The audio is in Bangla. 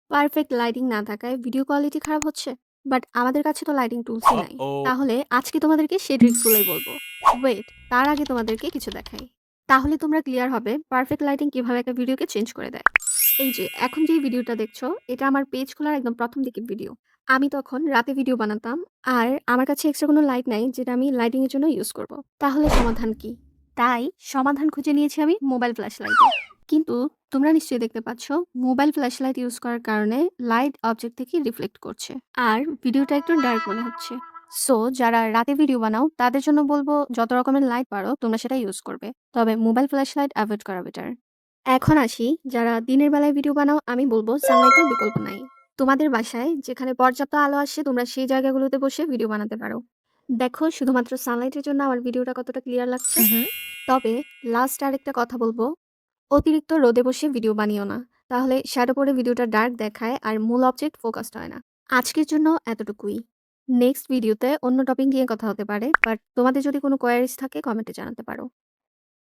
পারফেক্ট লাইটিং না থাকায় ভিডিও কোয়ালিটি খারাপ হচ্ছে। বাট আমাদের কাছে তো লাইটিং টুলসই নাই। Uh-oh. তাহলে আজকে তোমাদেরকে সেই ট্রিক্সগুলোই বলবো। ওয়েট, তার আগে তোমাদেরকে কিছু দেখাই। তাহলে তোমরা ক্লিয়ার হবে পারফেক্ট লাইটিং কিভাবে একটা ভিডিওকে চেঞ্জ করে দেয়। এই যে এখন যেই ভিডিওটা দেখছো, এটা আমার পেজ খোলার একদম প্রথম দিকের ভিডিও। আমি তখন রাতে ভিডিও বানাতাম। আর আমার কাছে এক্সট্রা কোনো লাইট নাই যেটা আমি লাইটিং এর জন্য ইউজ করব। তাহলে সমাধান কি? তাই সমাধান খুঁজে নিয়েছি আমি মোবাইল ফ্ল্যাশ লাইটে। কিন্তু তোমরা নিশ্চয়ই দেখতে পাচ্ছ মোবাইল ফ্ল্যাশ লাইট ইউজ করার কারণে লাইট অবজেক্ট থেকে রিফ্লেক্ট করছে। আর ভিডিওটা একটু ডার্ক মনে হচ্ছে। সো যারা রাতে ভিডিও বানাও তাদের জন্য বলবো যত রকমের লাইট পারো তোমরা সেটা ইউজ করবে। তবে মোবাইল ফ্ল্যাশ লাইট অ্যাভয়েড করা বেটার। এখন আসি যারা দিনের বেলায় ভিডিও বানাও, আমি বলবো সানলাইটের বিকল্প নাই। তোমাদের বাসায় যেখানে পর্যাপ্ত আলো আসে তোমরা সেই জায়গাগুলোতে বসে ভিডিও বানাতে পারো। দেখো শুধুমাত্র সানলাইটের জন্য আমার ভিডিওটা কতটা ক্লিয়ার লাগছে। Mhm. তবে লাস্ট আরেকটা কথা বলবো, অতিরিক্ত রোদে বসে ভিডিও বানিও না। তাহলে শ্যাডো পড়ে ভিডিওটা ডার্ক দেখায় আর মূল অবজেক্ট ফোকাসড হয় না। আজকের জন্য এতটুকুই। নেক্সট ভিডিওতে অন্য টপিক নিয়ে কথা হতে পারে, বাট তোমাদের যদি কোনো কোয়ারিজ থাকে কমেন্টে জানাতে পারো।